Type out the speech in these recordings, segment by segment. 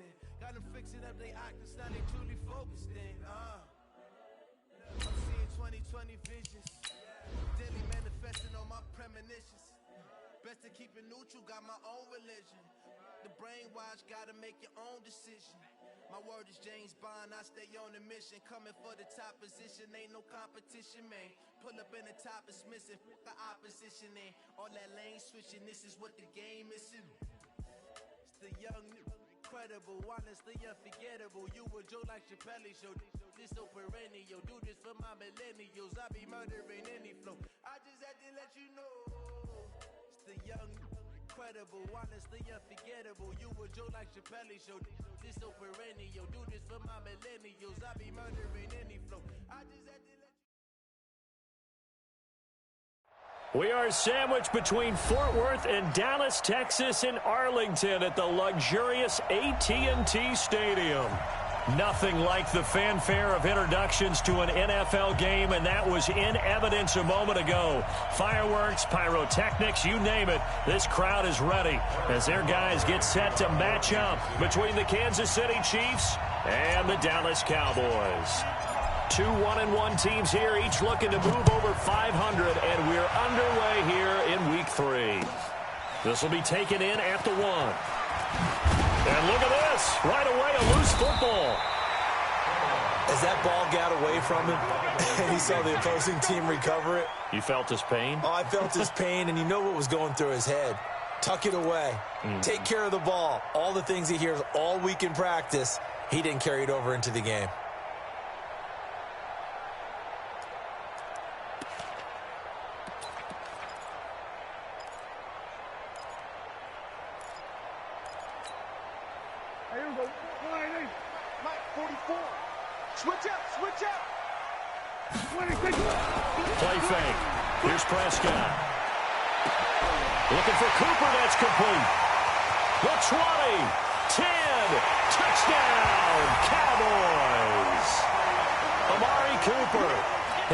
listening. Got them fixing up they octaves, now they truly focused in. I'm seeing 2020 visions, daily manifesting on my premonitions. Best to keep it neutral, got my own religion. The brainwash, gotta make your own decision. My word is James Bond, I stay on a mission. Coming for the top position, ain't no competition, man. Pull up in the top, it's missing, the opposition ain't. All that lane switching, this is what the game is. It's the young, incredible, honestly unforgettable. You a Joe like Chappelle show, this so perennial. Do this for my millennials, I be murdering any flow. I just had to let you know. It's the young, incredible, honestly unforgettable. You a Joe like Chappelle show, this so perennial. Do this for my millennials, I be murdering any flow. I just had to let you. We are sandwiched between Fort Worth and Dallas, Texas, and Arlington at the luxurious AT&T Stadium. Nothing like the fanfare of introductions to an NFL game, and that was in evidence a moment ago. Fireworks, pyrotechnics, you name it, this crowd is ready as their guys get set to match up between the Kansas City Chiefs and the Dallas Cowboys. Two 1-1 teams here, each looking to move over 500, and we're underway here in Week 3. This will be taken in at the 1. And look at this, right away a loose football. As that ball got away from him, and he saw the opposing team recover it. You felt his pain? Oh, I felt his pain, and you know what was going through his head. Tuck it away. Take care of the ball. All the things he hears all week in practice, he didn't carry it over into the game. Play fake. Here's Prescott. Looking for Cooper. That's complete. The 20. 10. Touchdown. Cowboys. Amari Cooper.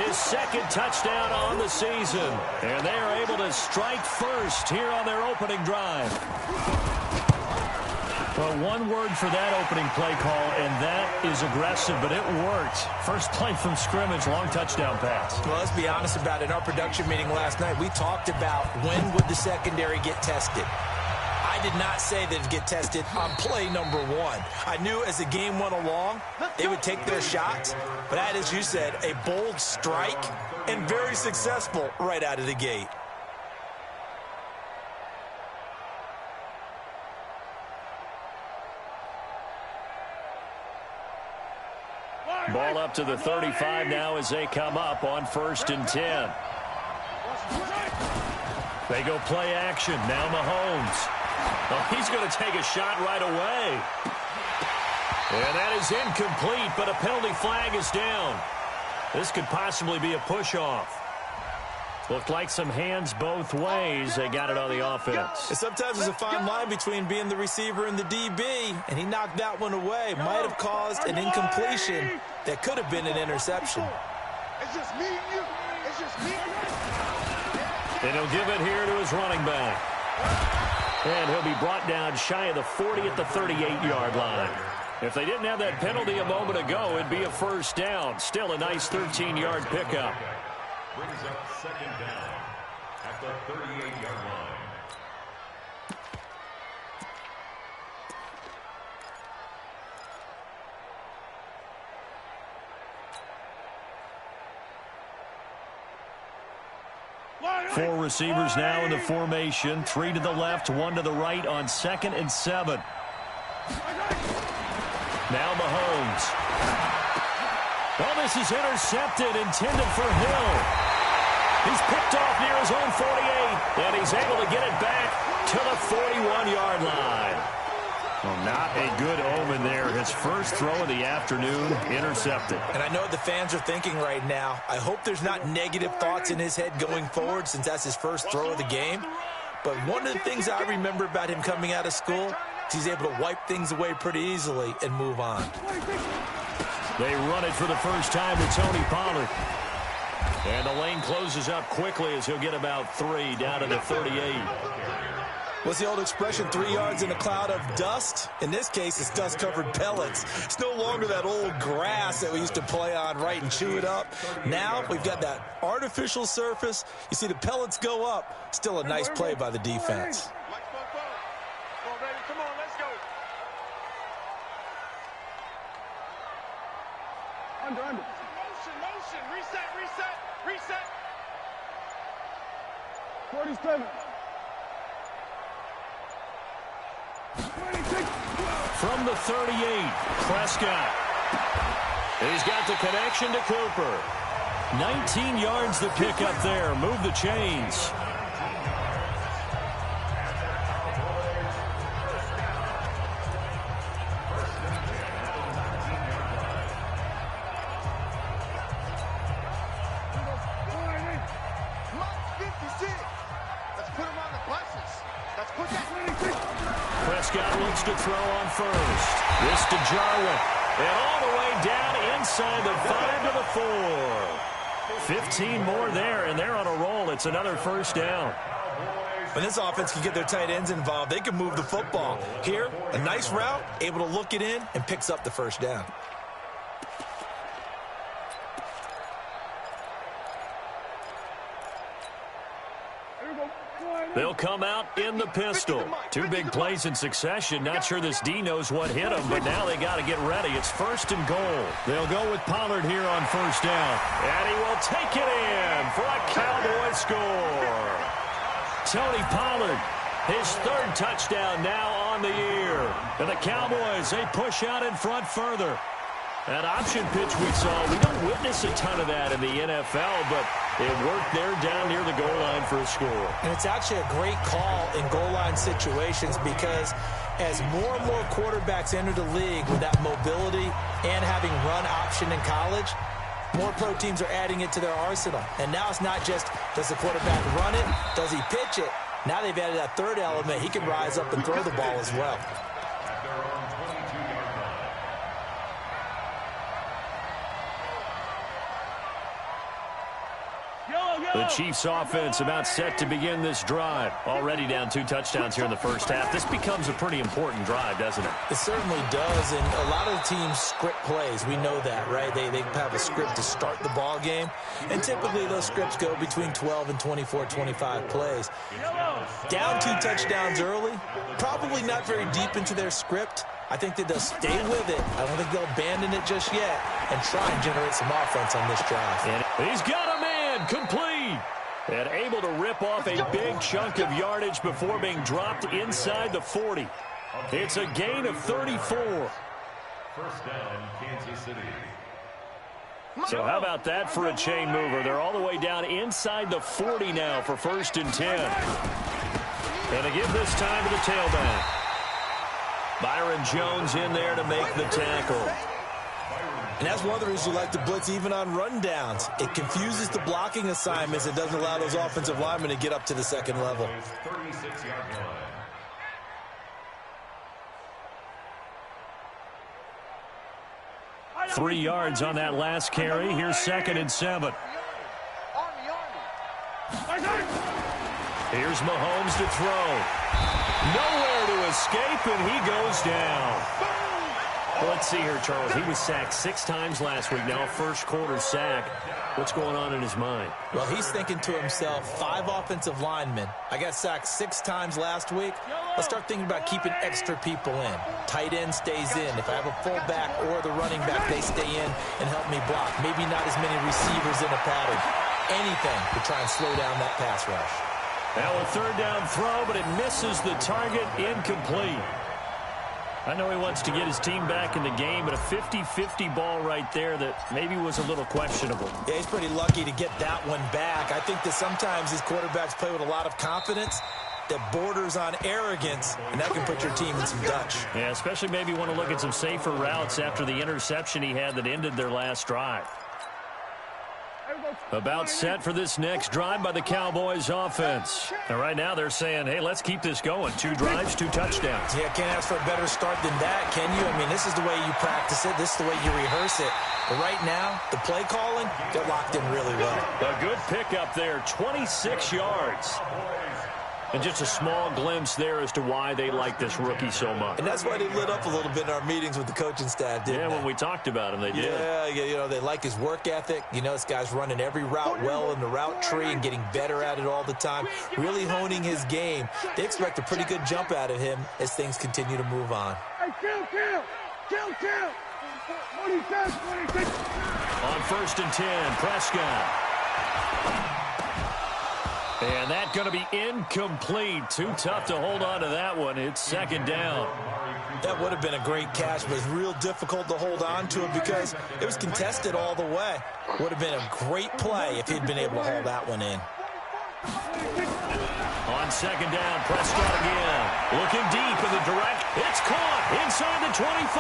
His second touchdown on the season. And they are able to strike first here on their opening drive. Well, one word for that opening play call, and that is aggressive, but it worked. First play from scrimmage, long touchdown pass. Well, let's be honest about it. In our production meeting last night, we talked about when would the secondary get tested. I did not say they'd get tested on play number 1. I knew as the game went along, they would take their shots. But that, as you said, a bold strike and very successful right out of the gate. Ball up to the 35 now as they come up on 1st and 10. They go play action. Now Mahomes. Oh, he's going to take a shot right away. And that is incomplete, but a penalty flag is down. This could possibly be a push-off. Looked like some hands both ways. They got it on the offense. And sometimes there's a fine line between being the receiver and the DB, and he knocked that one away. Might have caused an incompletion that could have been an interception. It's just me and you. It's just me and you. And he'll give it here to his running back. And he'll be brought down shy of the 40 at the 38-yard line. If they didn't have that penalty a moment ago, it'd be a first down. Still a nice 13-yard pickup. Brings up second down at the 38-yard line. Four receivers now in the formation. 3 to the left, 1 to the right on 2nd and 7. Now Mahomes. Oh, this is intercepted, intended for Hill. He's picked off near his own 48, and he's able to get it back to the 41-yard line. Well, not a good omen there. His first throw of the afternoon intercepted. And I know what the fans are thinking right now. I hope there's not negative thoughts in his head going forward since that's his first throw of the game. But one of the things I remember about him coming out of school is he's able to wipe things away pretty easily and move on. They run it for the first time to Tony Pollard. And the lane closes up quickly as he'll get about 3 down to the 38. What's the old expression, 3 yards in a cloud of dust? In this case, it's dust-covered pellets. It's no longer that old grass that we used to play on, right, and chew it up. Now we've got that artificial surface. You see the pellets go up. Still a nice play by the defense. Come on, let's go. Under. Motion. Reset. 47. From the 38, Prescott. He's got the connection to Cooper. 19 yards to pick up there. Move the chains. Prescott looks to throw on first. This to Jarwin. And all the way down inside the 5 to the 4. 15 more there, and they're on a roll. It's another first down. When this offense can get their tight ends involved, they can move the football. Here, a nice route, able to look it in, and picks up the first down. They'll come out in the pistol. 2 big plays in succession. Not sure this D knows what hit him, but now they got to get ready. It's 1st and goal. They'll go with Pollard here on first down. And he will take it in for a Cowboy score. Tony Pollard, his 3rd touchdown now on the year. And the Cowboys, they push out in front further. That option pitch we saw, we don't witness a ton of that in the NFL, but it worked there down near the goal line for a score. And it's actually a great call in goal line situations because as more and more quarterbacks enter the league with that mobility and having run option in college, more pro teams are adding it to their arsenal. And now it's not just, does the quarterback run it? Does he pitch it? Now they've added that 3rd element. He can rise up and throw the ball as well. The Chiefs offense about set to begin this drive. Already down 2 touchdowns here in the first half. This becomes a pretty important drive, doesn't it? It certainly does, and a lot of the teams script plays. We know that, right? They have a script to start the ball game, and typically those scripts go between 12 and 24, 25 plays. Down 2 touchdowns early, probably not very deep into their script. I think that they'll stay with it. I don't think they'll abandon it just yet and try and generate some offense on this drive. And he's got a man complete. And able to rip off a big chunk of yardage before being dropped inside the 40. It's a gain of 34. First down, Kansas City. So how about that for a chain mover? They're all the way down inside the 40 now for 1st and 10. And they give this time to the tailback. Byron Jones in there to make the tackle. And that's one of the reasons you like to blitz even on rundowns. It confuses the blocking assignments. It doesn't allow those offensive linemen to get up to the 2nd level. 36-yard line. 3 yards on that last carry. Here's 2nd and 7. Here's Mahomes to throw. Nowhere to escape, and he goes down. Well, let's see here, Charles. He was sacked 6 times last week. Now a 1st quarter sack. What's going on in his mind? Well, he's thinking to himself, 5 offensive linemen. I got sacked 6 times last week. Let's start thinking about keeping extra people in. Tight end stays in. If I have a fullback or the running back, they stay in and help me block. Maybe not as many receivers in a pattern. Anything to try and slow down that pass rush. Now a 3rd down throw, but it misses the target. Incomplete. I know he wants to get his team back in the game, but a 50-50 ball right there that maybe was a little questionable. Yeah, he's pretty lucky to get that one back. I think that sometimes these quarterbacks play with a lot of confidence that borders on arrogance, and that can put your team in some Dutch. Yeah, especially maybe want to look at some safer routes after the interception he had that ended their last drive. About set for this next drive by the Cowboys offense. And right now they're saying, hey, let's keep this going. 2 drives, 2 touchdowns. Yeah, can't ask for a better start than that, can you? I mean, this is the way you practice it. This is the way you rehearse it. But right now, the play calling, they're locked in really well. A good pickup there, 26 yards. And just a small glimpse there as to why they like this rookie so much. And that's why they lit up a little bit in our meetings with the coaching staff, didn't they? When we talked about him, they did. Yeah, they like his work ethic. This guy's running every route well in the route tree and getting better at it all the time, really honing his game. They expect a pretty good jump out of him as things continue to move on. Hey, kill. 26. On 1st and 10, Prescott. And that's going to be incomplete. Too tough to hold on to that one. It's 2nd down. That would have been a great catch, but it's real difficult to hold on to it because it was contested all the way. Would have been a great play if he'd been able to hold that one in. On 2nd down, Prescott again. Looking deep in the direct. It's caught inside the 25.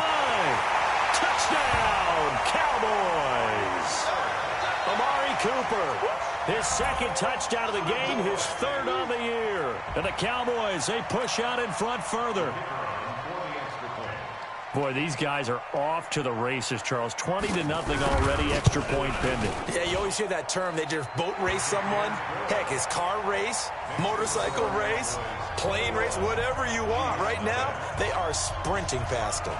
Touchdown, Cowboys. Amari Cooper. His 2nd touchdown of the game, his 3rd on the year. And the Cowboys, they push out in front further. Boy, these guys are off to the races, Charles. 20-0 already, extra point pending. Yeah, you always hear that term. They just boat race someone. Heck, it's car race, motorcycle race, plane race, whatever you want. Right now, they are sprinting past them.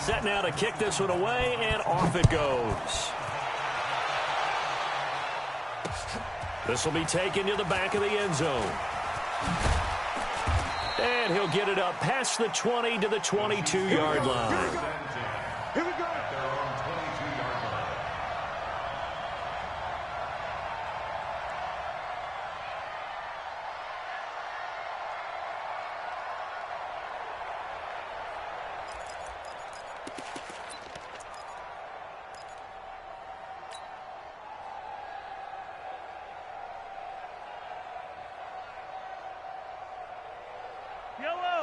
Set now to kick this one away, and off it goes. This will be taken to the back of the end zone. And he'll get it up past the 20 to the 22-yard line. Here we go.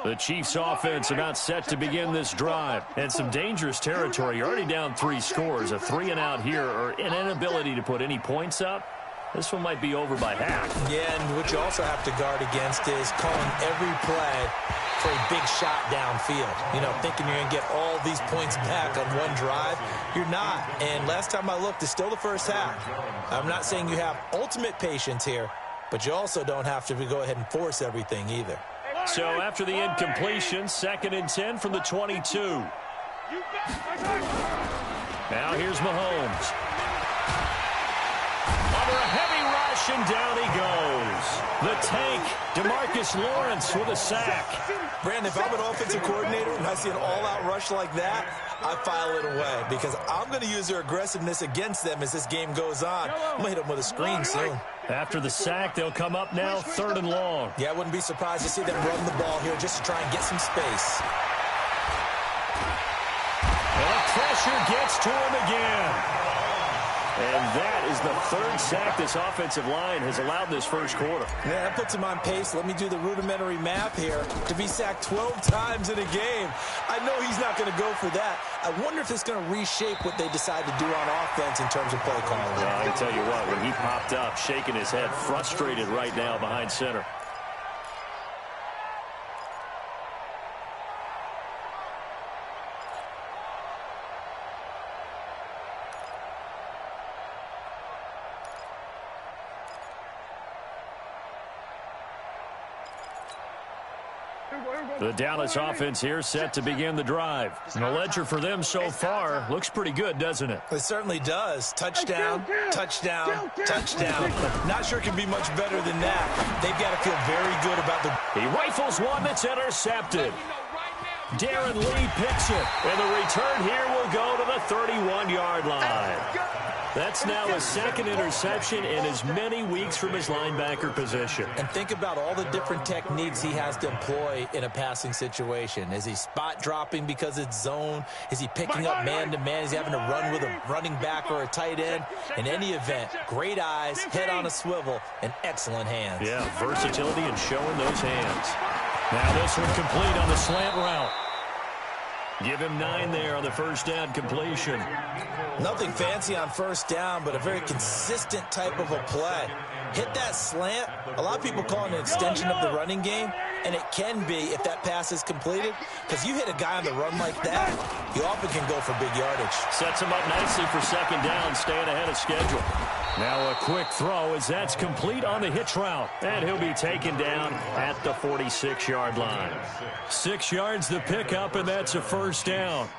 The Chiefs offense about set to begin this drive. And some dangerous territory. You're already down 3 scores. A 3-and-out here or an inability to put any points up. This one might be over by half. Yeah, and what you also have to guard against is calling every play for a big shot downfield. Thinking you're going to get all these points back on one drive. You're not. And last time I looked, it's still the first half. I'm not saying you have ultimate patience here, but you also don't have to go ahead and force everything either. So after the incompletion, 2nd and 10 from the 22. Now here's Mahomes. Under a heavy rush, and down he goes. The tank, DeMarcus Lawrence with a sack. Brandon, if I'm an offensive coordinator and I see an all-out rush like that, I file it away because I'm going to use their aggressiveness against them as this game goes on. I'm going to hit them with a screen soon. After the sack, they'll come up now 3rd and long. Yeah, I wouldn't be surprised to see them run the ball here just to try and get some space. And the pressure gets to him again. And that is the 3rd sack this offensive line has allowed this first quarter. Yeah, that puts him on pace. Let me do the rudimentary math here. To be sacked 12 times in a game, I know he's not going to go for that. I wonder if it's going to reshape what they decide to do on offense in terms of play calling. Well, I tell you what, when he popped up, shaking his head, frustrated right now behind center. The Dallas offense here set to begin the drive. And the ledger for them so far looks pretty good, doesn't it? It certainly does. Touchdown, touchdown, touchdown. Not sure it can be much better than that. They've got to feel very good about the... He rifles one that's intercepted. Darren Lee picks it. And the return here will go to the 31-yard line. That's now his 2nd interception in as many weeks from his linebacker position. And think about all the different techniques he has to employ in a passing situation. Is he spot dropping because it's zone? Is he picking up man-to-man? Is he having to run with a running back or a tight end? In any event, great eyes, head on a swivel, and excellent hands. Yeah, versatility and showing those hands. Now this one complete on the slant route. Give him 9 there on the first down completion. Nothing fancy on first down, but a very consistent type of a play. Hit that slant. A lot of people call it an extension of the running game, and it can be if that pass is completed, because you hit a guy on the run like that, he often can go for big yardage. Sets him up nicely for second down, staying ahead of schedule. Now a quick throw as that's complete on the hitch route, and he'll be taken down at the 46-yard line. 6 yards the pickup, and that's a first down.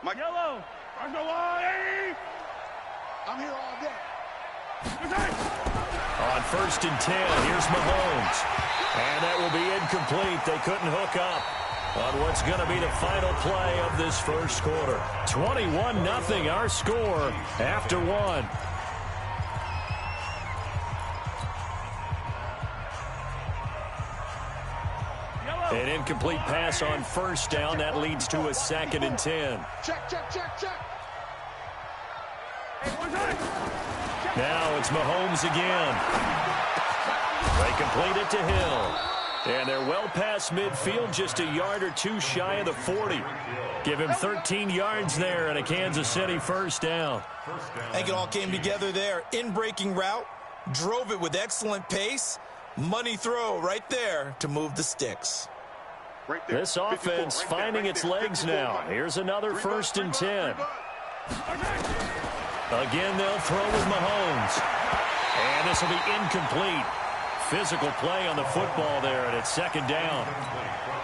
Mike. Yellow. I'm here all day. On first and 10, here's Mahomes. And that will be incomplete. They couldn't hook up on what's going to be the final play of this first quarter. 21-0 our score after 1. An incomplete pass on first down. That leads to a 2nd and 10. Check. Now it's Mahomes again. They complete it to Hill. And they're well past midfield, just a yard or 2 shy of the 40. Give him 13 yards there and a Kansas City first down. I think it all came together there. In-breaking route, drove it with excellent pace. Money throw right there to move the sticks. Right there. This offense finding its legs now. Here's another first and 10. Again, they'll throw with Mahomes. And this will be incomplete. Physical play on the football there, and it's second down.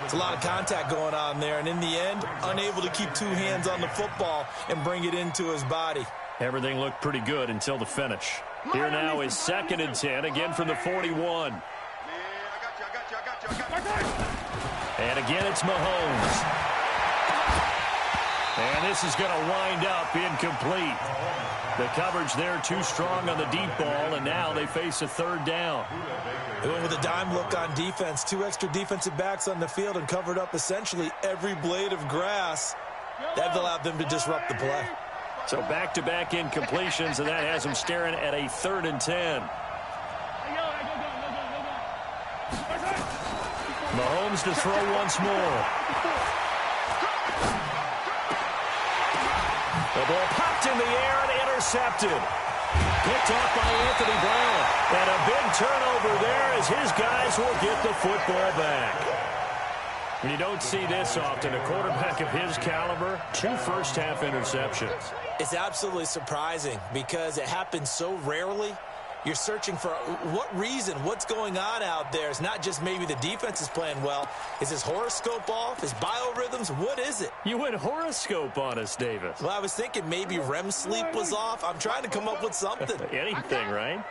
It's a lot of contact going on there, and in the end, unable to keep 2 hands on the football and bring it into his body. Everything looked pretty good until the finish. Here now is 2nd and 10, again from the 41. And again, it's Mahomes. And this is going to wind up incomplete. The coverage there too strong on the deep ball, and now they face a 3rd down. They went with a dime look on defense. 2 extra defensive backs on the field and covered up essentially every blade of grass. That allowed them to disrupt the play. So back-to-back incompletions, and that has them staring at a 3rd and 10. Mahomes to throw once more. The ball popped in the air and intercepted. Picked off by Anthony Brown. And a big turnover there as his guys will get the football back. You don't see this often. A quarterback of his caliber, 2 first-half interceptions. It's absolutely surprising because it happens so rarely. You're searching for what reason, what's going on out there. It's not just maybe the defense is playing well. Is his horoscope off? His biorhythms? What is it? You went horoscope on us, Davis. Well, I was thinking maybe REM sleep was off. I'm trying to come up with something. Anything, right?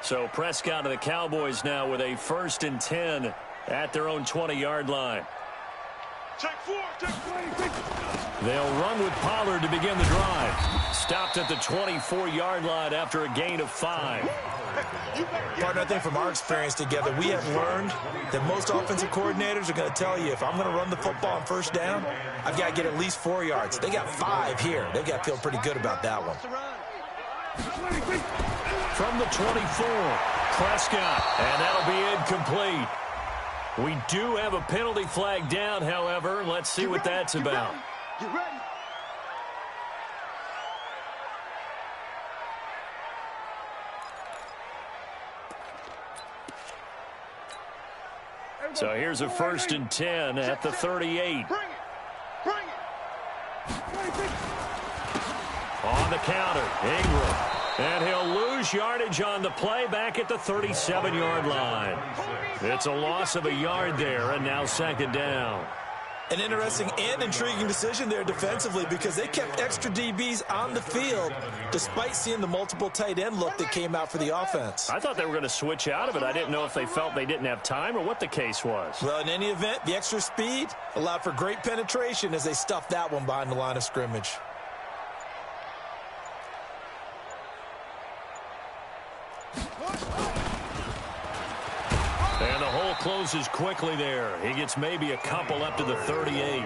So Prescott and the Cowboys now with a 1st and 10 at their own 20-yard line. They'll run with Pollard to begin the drive. Stopped at the 24-yard line after a gain of 5. Partner, I think from our experience together, we have learned that most offensive coordinators are going to tell you, if I'm going to run the football on first down, I've got to get at least 4 yards. They got 5 here. They've got to feel pretty good about that one. From the 24, Prescott, and that'll be incomplete. We do have a penalty flag down, however. Let's see what that's about. You ready? So here's a 1st and 10 at the 38. Bring it. On the counter, Ingram. And he'll lose yardage on the play back at the 37-yard line. It's a loss of a yard there, and now 2nd down. An interesting and intriguing decision there defensively because they kept extra DBs on the field despite seeing the multiple tight end look that came out for the offense. I thought they were going to switch out of it. I didn't know if they felt they didn't have time or what the case was. Well, in any event, the extra speed allowed for great penetration as they stuffed that one behind the line of scrimmage. And the hole closes quickly there. He gets maybe a couple up to the 38.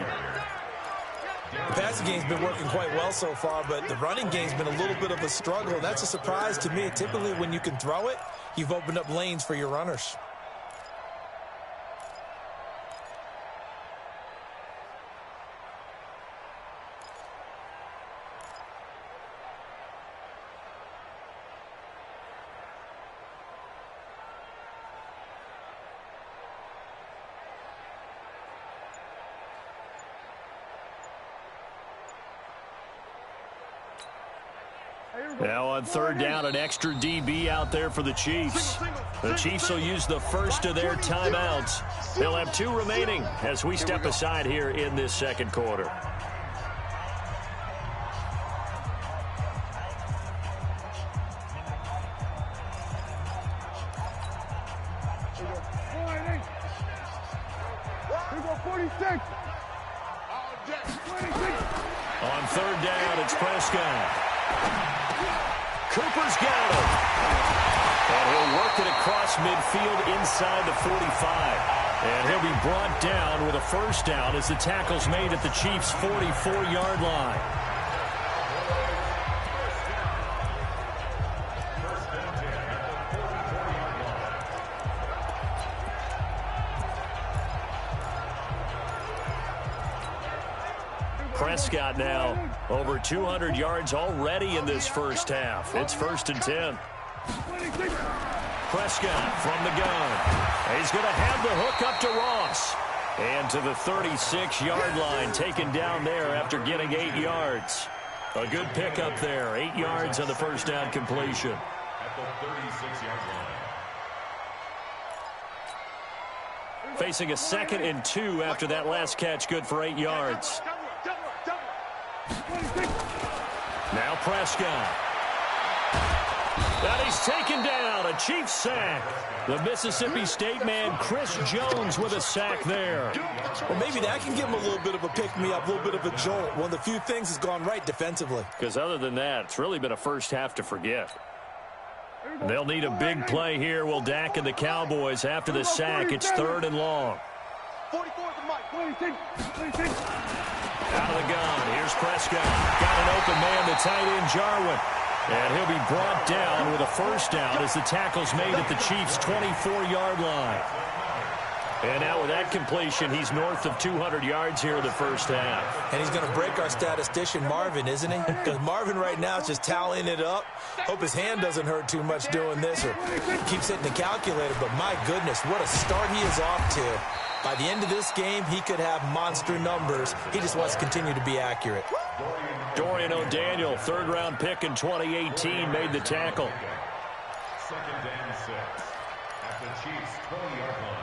The passing game's been working quite well so far, but the running game's been a little bit of a struggle, and that's a surprise to me. Typically, when you can throw it, you've opened up lanes for your runners. Now on third down, an extra DB out there for the Chiefs. The Chiefs will use the first of their timeouts. They'll have 2 remaining as we step aside here in this second quarter. On third down, it's Prescott. Cooper's got him. And he'll work it across midfield inside the 45. And he'll be brought down with a first down as the tackle's made at the Chiefs' 44-yard line. Prescott now over 200 yards already in this first half. It's 1st and 10. Prescott from the gun. He's going to have the hook up to Ross. And to the 36-yard line, taken down there after getting 8 yards. A good pickup there. 8 yards on the first down completion. At the 36-yard line. Facing a 2nd and 2 after that last catch, good for 8 yards. Now Prescott. And he's taken down. A Chiefs sack. The Mississippi State man, Chris Jones, with a sack there. Well, maybe that can give him a little bit of a pick-me-up, a little bit of a jolt. One of the few things has gone right defensively. Because other than that, it's really been a first half to forget. They'll need a big play here. Will Dak and the Cowboys after the sack. It's 3rd and long. 44 to Mike. 26. Out of the gun. Here's Prescott. Got an open man, the tight end, Jarwin. And he'll be brought down with a first down as the tackle's made at the Chiefs' 24-yard line. And now with that completion, he's north of 200 yards here in the first half. And he's going to break our statistician, Marvin, isn't he? Because Marvin right now is just tallying it up. Hope his hand doesn't hurt too much doing this or keeps hitting the calculator. But my goodness, what a start he is off to. By the end of this game, he could have monster numbers. He just wants to continue to be accurate. Dorian O'Daniel, 3rd-round pick in 2018, made the tackle. 2nd and 6 at the Chiefs' 20-yard line.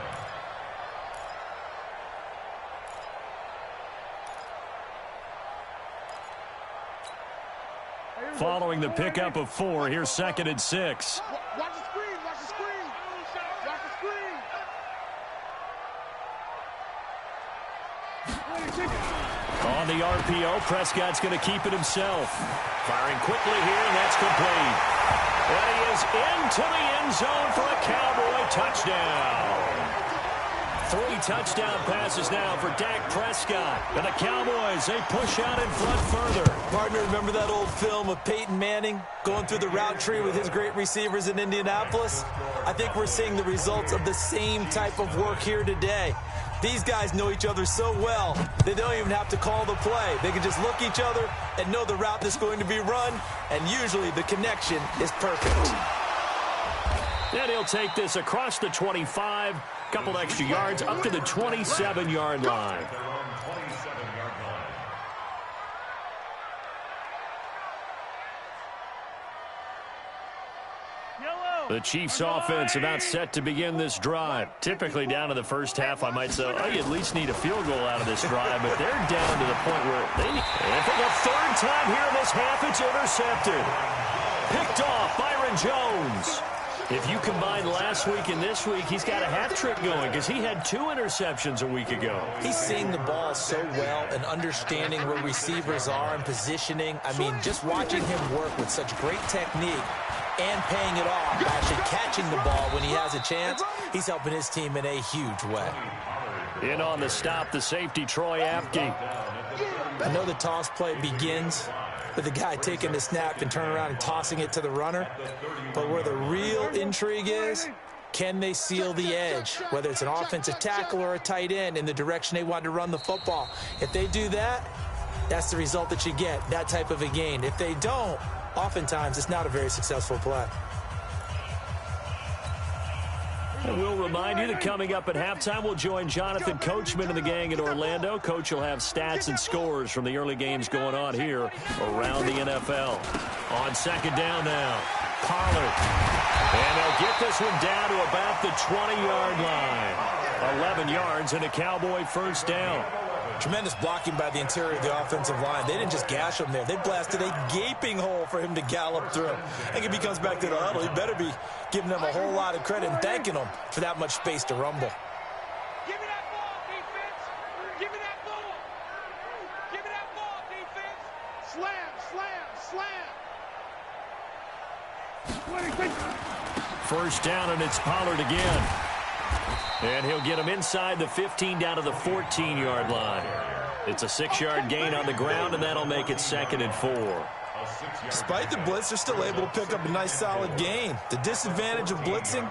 Following the pickup of 4, here's 2nd and 6. Watch the screen. Watch the screen. Watch the screen. On the RPO, Prescott's going to keep it himself. Firing quickly here, and that's complete. And he is into the end zone for a Cowboy touchdown. 3 touchdown passes now for Dak Prescott. And the Cowboys, they push out in front further. Partner, remember that old film of Peyton Manning going through the route tree with his great receivers in Indianapolis? I think we're seeing the results of the same type of work here today. These guys know each other so well, they don't even have to call the play. They can just look each other and know the route that's going to be run, and usually the connection is perfect. And he'll take this across the 25, couple extra yards, up to the 27-yard line. At their own 27-yard line. The Chiefs offense about set to begin this drive. Typically down to the first half, I might say, oh, you at least need a field goal out of this drive, but they're down to the point where they need. And for the 3rd time here in this half, it's intercepted. Picked off, Byron Jones. If you combine last week and this week, he's got a hat trick going because he had 2 interceptions a week ago. He's seeing the ball so well and understanding where receivers are and positioning. I mean, just watching him work with such great technique and paying it off by actually catching the ball when he has a chance, he's helping his team in a huge way. In on the stop, the safety, Troy Apke. I know the toss play begins with the guy taking the snap and turning around and tossing it to the runner. But where the real intrigue is, can they seal the edge, whether it's an offensive tackle or a tight end, in the direction they want to run the football? If they do that, that's the result that you get, that type of a gain. If they don't, oftentimes it's not a very successful play. And we'll remind you that coming up at halftime, we'll join Jonathan Coachman and the gang in Orlando. Coach will have stats and scores from the early games going on here around the NFL. On second down now, Pollard. And they'll get this one down to about the 20-yard line. 11 yards and a Cowboy first down. Tremendous blocking by the interior of the offensive line. They didn't just gash him there. They blasted a gaping hole for him to gallop through. I think if he comes back to the huddle, he better be giving them a whole lot of credit and thanking them for that much space to rumble. Give me that ball, defense. Give me that ball. Give me that ball, defense. Slam, slam, slam. First down, and it's Pollard again. And he'll get him inside the 15 down to the 14-yard line. It's a 6-yard gain on the ground, and that'll make it 2nd and 4. Despite the blitz, they're still able to pick up a nice solid gain. The disadvantage of blitzing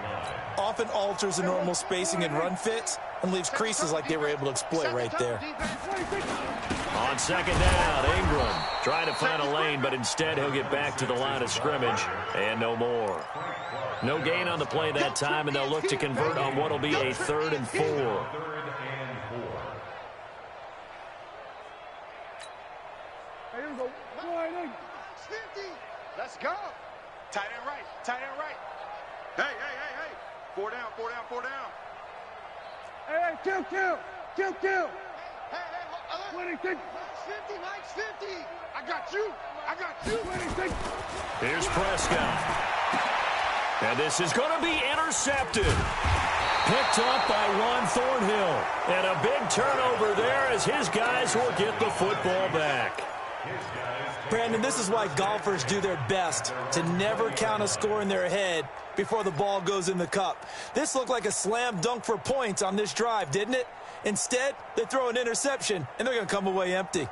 often alters the normal spacing and run fits and leaves creases like they were able to exploit right there. On second down, Ingram trying to find a lane, but instead he'll get back to the line of scrimmage and no more. No gain on the play that time, and they'll look to convert on what will be a 3rd and 4. Let's go. Tight end right. Tight end right. Hey. 4 down. Hey, kill. Hey. Mike's 50. I got you. 26. Here's Prescott. And this is going to be intercepted. Picked up by Juan Thornhill. And a big turnover there as his guys will get the football back. Brandon, this is why golfers do their best to never count a score in their head before the ball goes in the cup. This looked like a slam dunk for points on this drive, didn't it? Instead, they throw an interception, and they're going to come away empty.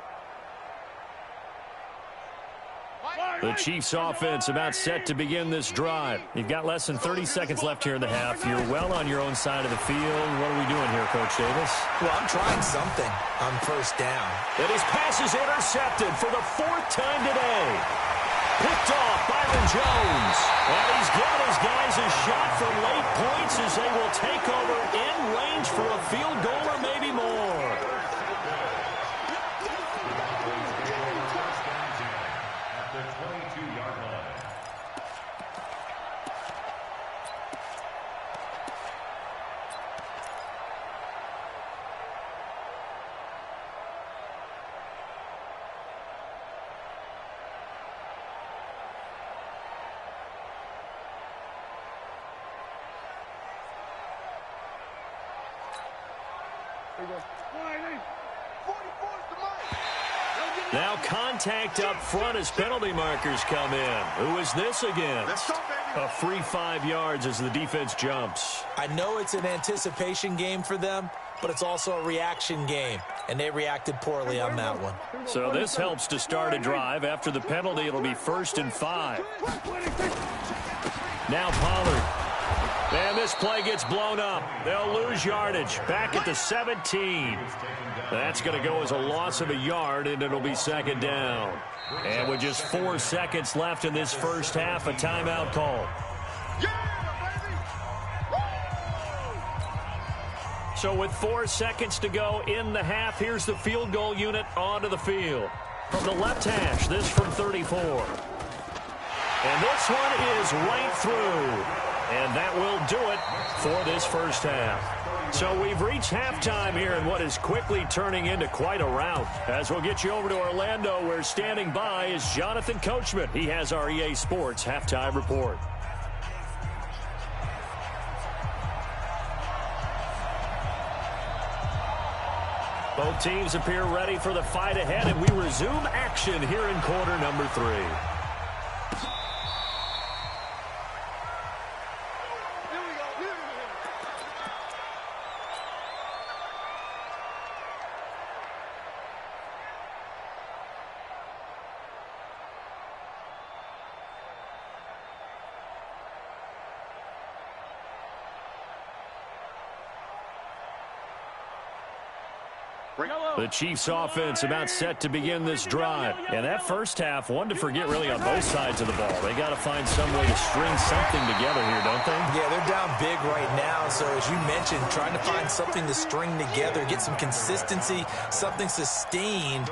The Chiefs offense about set to begin this drive. You've got less than 30 seconds left here in the half. You're well on your own side of the field. What are we doing here, Coach Davis? Well, I'm trying something on first down. And his pass is intercepted for the 4th time today. Picked off Byron Jones. And he's given his guys a shot for late points as they will take over in range for a field goal or maybe more. Now contact up front as penalty markers come in. Who is this against? A free 5 yards as the defense jumps. I know it's an anticipation game for them, but it's also a reaction game, and they reacted poorly on that one. So this helps to start a drive. After the penalty, it'll be 1st and 5. Now Pollard. And this play gets blown up. They'll lose yardage. Back at the 17. That's going to go as a loss of a yard, and it'll be 2nd down. And with just 4 seconds left in this first half, a timeout call. So with 4 seconds to go in the half, here's the field goal unit onto the field. From the left hash, this from 34. And this one is right through. And that will do it for this first half. So we've reached halftime here in what is quickly turning into quite a rout. As we'll get you over to Orlando, where standing by is Jonathan Coachman. He has our EA Sports halftime report. Both teams appear ready for the fight ahead, and we resume action here in quarter number 3. The Chiefs offense about set to begin this drive. And that first half, one to forget really on both sides of the ball. They got to find some way to string something together here, don't they? Yeah, they're down big right now. So as you mentioned, trying to find something to string together, get some consistency, something sustained,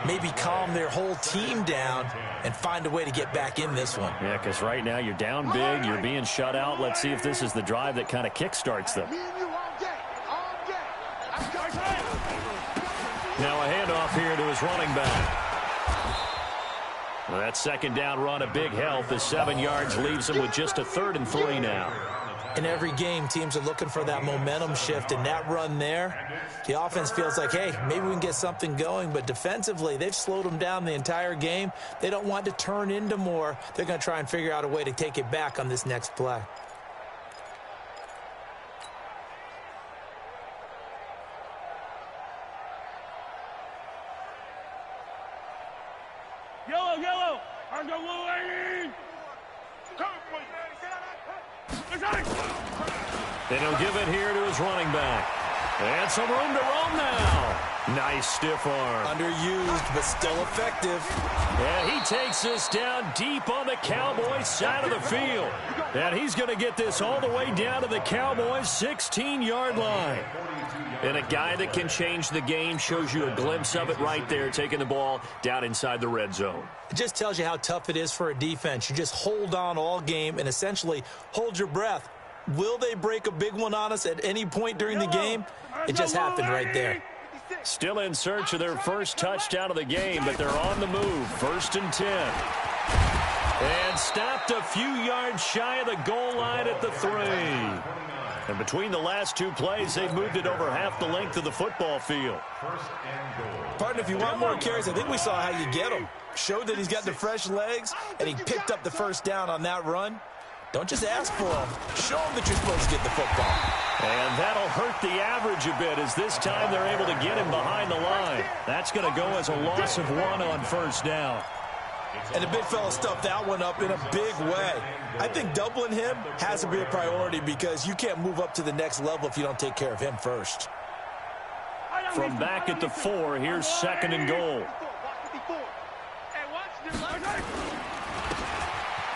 maybe calm their whole team down and find a way to get back in this one. Yeah, because right now you're down big, you're being shut out. Let's see if this is the drive that kind of kickstarts them. Now a handoff here to his running back. Well, that second down run, a big help as 7 yards leaves him with just a 3rd and 3 now. In every game, teams are looking for that momentum shift, and that run there, the offense feels like, hey, maybe we can get something going, but defensively, they've slowed them down the entire game. They don't want to turn into more. They're going to try and figure out a way to take it back on this next play. Yellow. I go Lane. And he'll give it here to his running back. And some room to roam now. Nice stiff arm. Underused, but still effective. And he takes this down deep on the Cowboys' side of the field. And he's going to get this all the way down to the Cowboys' 16-yard line. And a guy that can change the game, shows you a glimpse of it right there, taking the ball down inside the red zone. It just tells you how tough it is for a defense. You just hold on all game and essentially hold your breath. Will they break a big one on us at any point during the game? It just happened right there. Still in search of their first touchdown of the game, but they're on the move. 1st and 10. And stopped a few yards shy of the goal line at the 3. And between the last 2 plays, they've moved it over half the length of the football field. Partner, if you want more carries, I think we saw how you get him. Showed that he's got the fresh legs, and he picked up the first down on that run. Don't just ask for him. Show him that you're supposed to get the football. And that'll hurt the average a bit as this time they're able to get him behind the line. That's going to go as a loss of 1 on 1st down. And the big fella stuffed that one up in a big way. I think doubling him has to be a priority because you can't move up to the next level if you don't take care of him first. From back at the 4, here's 2nd and goal.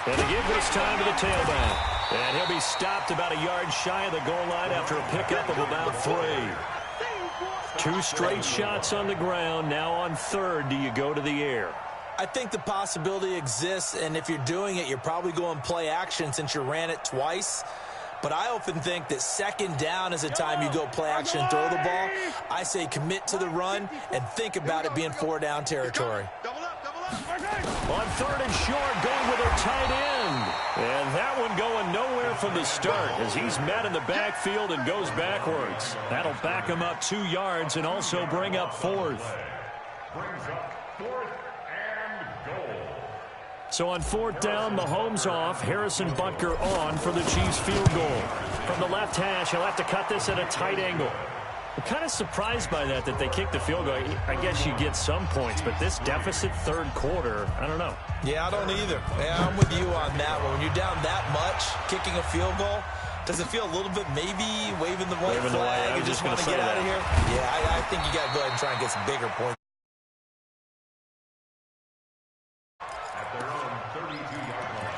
And they give this time to the tailback. And he'll be stopped about a yard shy of the goal line after a pickup of about 3. 2 straight shots on the ground. Now on 3rd, do you go to the air? I think the possibility exists, and if you're doing it, you're probably going play action since you ran it twice. But I often think that 2nd down is the time you go play action and throw the ball. I say commit to the run and think about it being 4-down territory. On 3rd and short, going with a tight end. And that one going nowhere from the start as he's met in the backfield and goes backwards. That'll back him up 2 yards and also bring up 4th. Brings up 4th and goal. So on 4th down, Mahomes off, Harrison Butker on for the Chiefs field goal. From the left hash, he'll have to cut this at a tight angle. I'm kind of surprised by that they kicked the field goal. I guess you get some points, but this deficit 3rd quarter, I don't know. Yeah, I don't either. Yeah, I'm with you on that one. When you're down that much, kicking a field goal, does it feel a little bit maybe waving the white flag and just want to get out of here? Yeah, I think you got to go ahead and try and get some bigger points. At their own 32-yard line.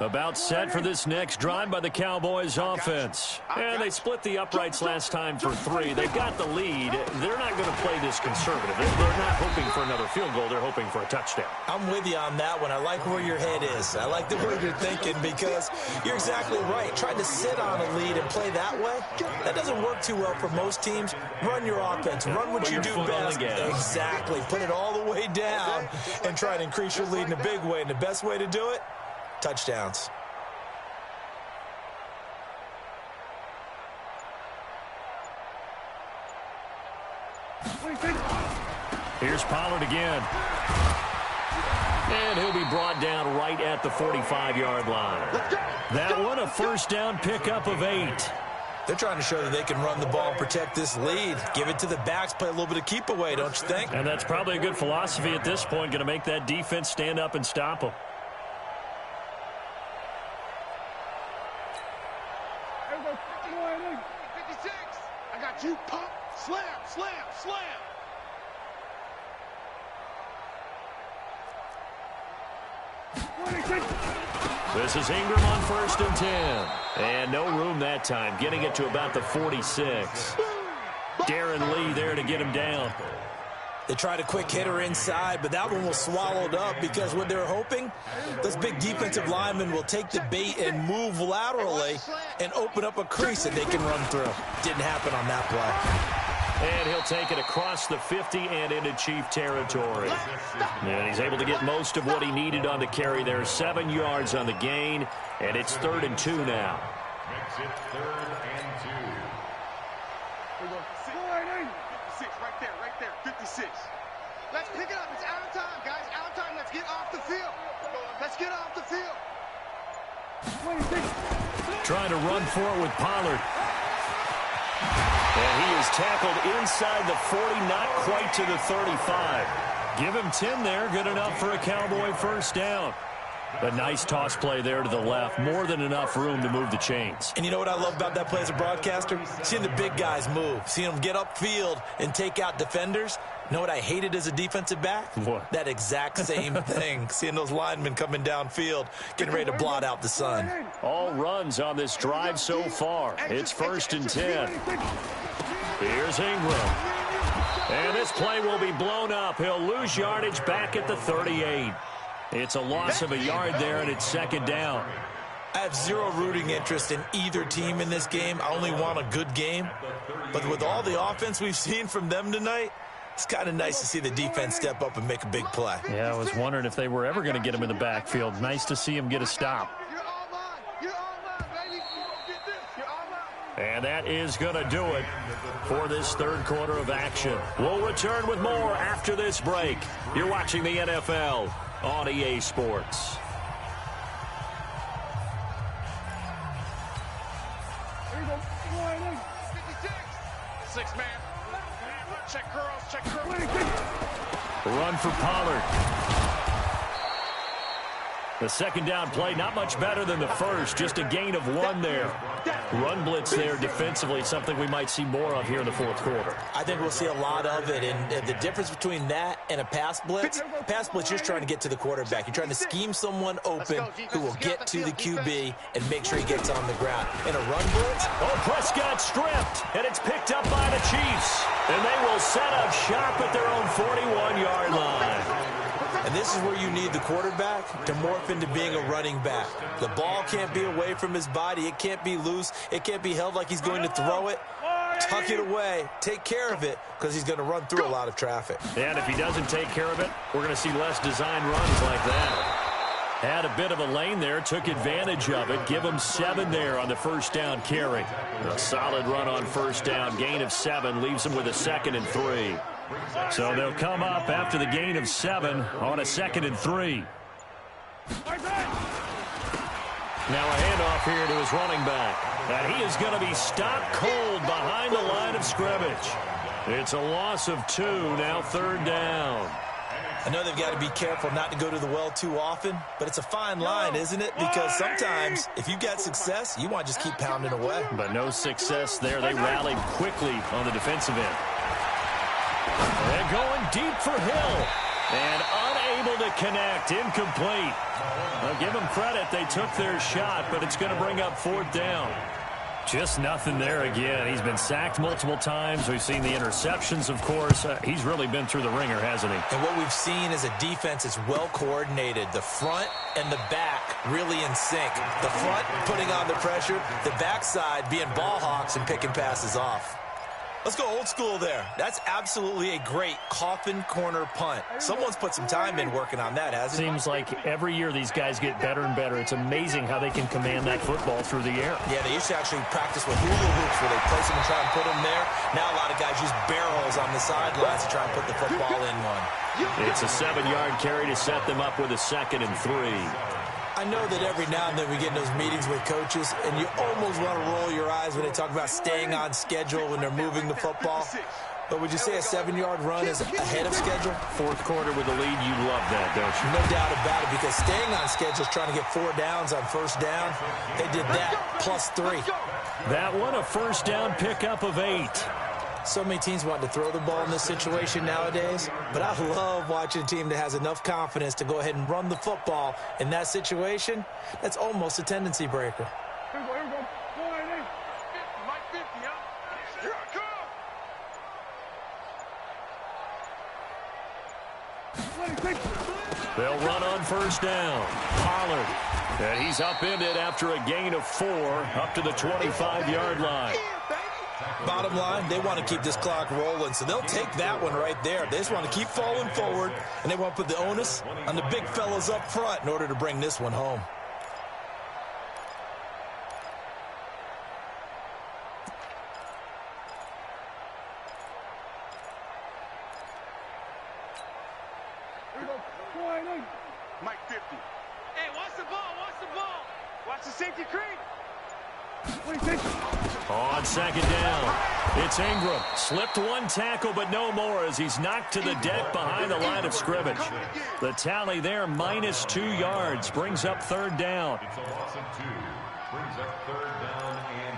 About set for this next drive by the Cowboys offense. And they split the uprights last time for 3. They've got the lead. They're not going to play this conservative. They're not hoping for another field goal. They're hoping for a touchdown. I'm with you on that one. I like where your head is. I like the way you're thinking because you're exactly right. Trying to sit on a lead and play that way, that doesn't work too well for most teams. Run your offense. Run what you do best. Exactly. Put it all the way down and try to increase your lead in a big way. And the best way to do it, touchdowns. Here's Pollard again. And he'll be brought down right at the 45-yard line. That one, a 1st down pickup of 8. They're trying to show that they can run the ball and protect this lead. Give it to the backs, play a little bit of keep away, don't you think? And that's probably a good philosophy at this point, going to make that defense stand up and stop them. I got you. Pump, slam, slam, slam. This is Ingram on 1st and 10. And no room that time, getting it to about the 46. Darren Lee there to get him down. They tried a quick hitter inside, but that one was swallowed up because what they're hoping, those big defensive linemen will take the bait and move laterally and open up a crease that they can run through. Didn't happen on that play. And he'll take it across the 50 and into Chief territory. And he's able to get most of what he needed on the carry there. 7 yards on the gain, and it's 3rd and 2 now. Makes it 3rd and 2. 56, right there, 56. Let's pick it up. It's out of time, guys. Out of time. Let's get off the field. Let's get off the field. Trying to run for it with Pollard. And he is tackled inside the 40, not quite to the 35. Give him 10 there, good enough for a Cowboy first down. A nice toss play there to the left, more than enough room to move the chains. And you know what I love about that play as a broadcaster? Seeing the big guys move, seeing them get upfield and take out defenders. You know what I hated as a defensive back? What? That exact same thing. Seeing those linemen coming downfield, getting ready to blot out the sun. All runs on this drive so far. It's 1st and 10. Here's Ingram. And this play will be blown up. He'll lose yardage back at the 38. It's a loss of a yard there, and it's 2nd down. I have zero rooting interest in either team in this game. I only want a good game. But with all the offense we've seen from them tonight, it's kind of nice to see the defense step up and make a big play. Yeah, I was wondering if they were ever going to get him in the backfield. Nice to see him get a stop. And that is going to do it for this 3rd quarter of action. We'll return with more after this break. You're watching the NFL on EA Sports. Six man. Check curls, check curls. Run for Pollard. The 2nd down play, not much better than the first, just a gain of 1 there. Run blitz there defensively, something we might see more of here in the 4th quarter. I think we'll see a lot of it, and the difference between that and a pass blitz, you're just trying to get to the quarterback. You're trying to scheme someone open who will get to the QB and make sure he gets on the ground. In a run blitz, Prescott stripped, and it's picked up by the Chiefs. And they will set up shop at their own 41-yard line. and this is where you need the quarterback to morph into being a running back. The ball can't be away from his body. It can't be loose. It can't be held like he's going to throw it. Tuck it away. Take care of it because he's going to run through a lot of traffic. And if he doesn't take care of it, we're going to see less design runs like that. Had a bit of a lane there, took advantage of it. Give him 7 there on the first down carry. A solid run on first down. Gain of 7 leaves him with a 2nd and 3. So they'll come up after the gain of 7 on a 2nd and 3. Now a handoff here to his running back. And he is going to be stopped cold behind the line of scrimmage. It's a loss of 2, now 3rd down. I know they've got to be careful not to go to the well too often, but it's a fine line, isn't it? Because sometimes if you got success, you want to just keep pounding away. But no success there. They rallied quickly on the defensive end. They're going deep for Hill. And unable to connect. Incomplete. Well, give them credit. They took their shot, but it's going to bring up 4th down. Just nothing there again. He's been sacked multiple times. We've seen the interceptions, of course. He's really been through the ringer, hasn't he? And what we've seen is a defense is well coordinated. The front and the back really in sync. The front putting on the pressure. The backside being ball hawks and picking passes off. Let's go old school there. That's absolutely a great coffin corner punt. Someone's put some time in working on that, hasn't it? Seems like every year these guys get better and better. It's amazing how they can command that football through the air. Yeah, they used to actually practice with hula hoops where they place them and try and put them there. Now a lot of guys use barrels on the sidelines to try and put the football in one. It's a 7-yard carry to set them up with a 2nd and 3. I I know that every now and then we get in those meetings with coaches, and you almost want to roll your eyes when they talk about staying on schedule when they're moving the football. But would you say a 7-yard run is ahead of schedule? Fourth quarter with the lead, you love that, don't you? No doubt about it, because staying on schedule is trying to get 4 downs on first down. They did that plus 3. That one, a first down pickup of 8. So many teams want to throw the ball in this situation nowadays, but I love watching a team that has enough confidence to go ahead and run the football in that situation. That's almost a tendency breaker. Here we go. Go ahead, in. Mike 50, huh? Here I come. They'll run on first down. Pollard. And he's upended after a gain of 4 up to the 25-yard line. Bottom line, they want to keep this clock rolling, so they'll take that one right there. They just want to keep falling forward, and they want to put the onus on the big fellas up front in order to bring this one home. Mike 50. Hey, watch the ball. Watch the safety creep. On second down, it's Ingram. Slipped one tackle, but no more as he's knocked to the deck behind the line of scrimmage. The tally there, minus 2 yards, brings up third down. It's a loss of 2. Brings up third down and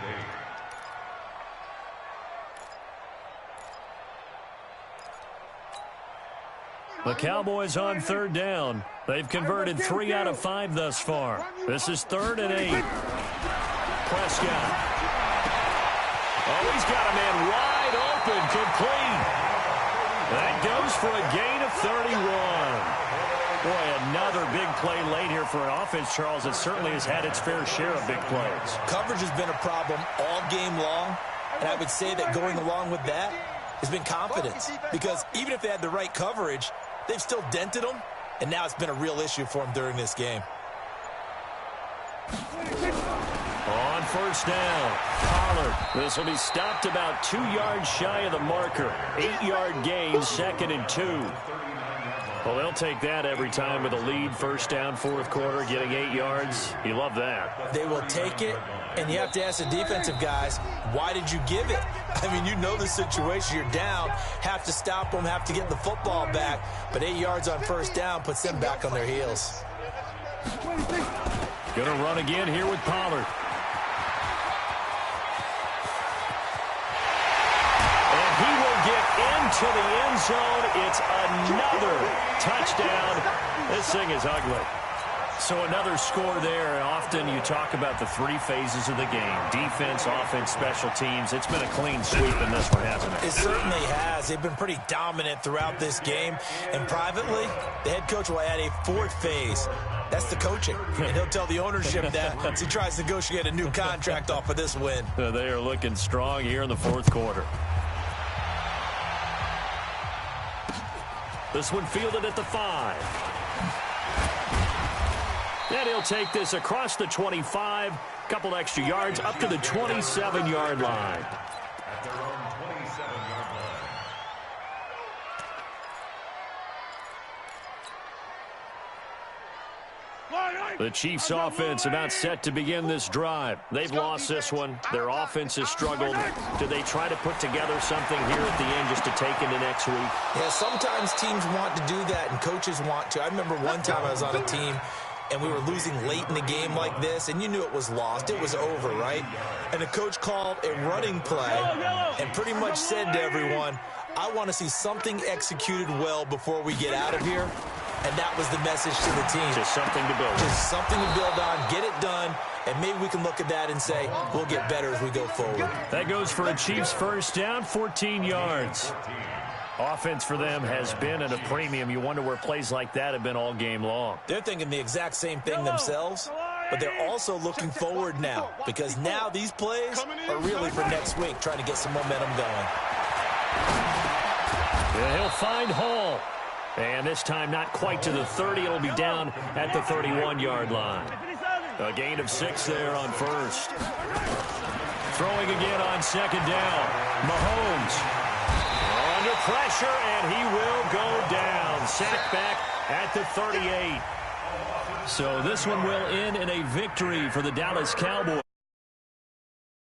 8. The Cowboys on third down. They've converted 3 out of 5 thus far. This is 3rd and 8. Prescott. Oh, he's got a man wide open, complete. That goes for a gain of 31. Boy, another big play late here for an offense, Charles, that certainly has had its fair share of big plays. Coverage has been a problem all game long, and I would say that going along with that has been confidence, because even if they had the right coverage, they've still dented them, and now it's been a real issue for them during this game. On first down, Pollard. This will be stopped about 2 yards shy of the marker. 8-yard gain, 2nd and 2. Well, they'll take that every time with a lead. First down, fourth quarter, getting 8 yards. You love that. They will take it, and you have to ask the defensive guys, why did you give it? I mean, you know the situation. You're down, have to stop them, have to get the football back. But 8 yards on first down puts them back on their heels. Going to run again here with Pollard. And he will get into the end zone. It's another touchdown. This thing is ugly. So another score there. Often you talk about the 3 phases of the game. Defense, offense, special teams. It's been a clean sweep in this one, hasn't it? It certainly has. They've been pretty dominant throughout this game. And privately, the head coach will add a 4th phase. That's the coaching. And he'll tell the ownership that as he tries to negotiate a new contract off of this win. They are looking strong here in the fourth quarter. This one fielded at the 5. And he'll take this across the 25, couple extra yards, up to the 27-yard line. At their own 27-yard line. The Chiefs' offense about set to begin this drive. They've lost this one. Their offense has struggled. Do they try to put together something here at the end just to take into next week? Yeah, sometimes teams want to do that and coaches want to. I remember one time I was on a team and we were losing late in the game like this, and you knew it was lost. It was over, right? And the coach called a running play and pretty much said to everyone, I want to see something executed well before we get out of here. And that was the message to the team. Just something to build. Just something to build on, get it done, and maybe we can look at that and say, we'll get better as we go forward. That goes for a Chiefs first down, 14 yards. Offense for them has been at a premium. You wonder where plays like that have been all game long. They're thinking the exact same thing themselves, but they're also looking forward now, because now these plays are really for next week, trying to get some momentum going. Yeah, he'll find Hall. And this time not quite to the 30. It'll be down at the 31-yard line. A gain of 6 there on first. Throwing again on second down. Mahomes under pressure, and he will go down. Sacked back at the 38. So this one will end in a victory for the Dallas Cowboys.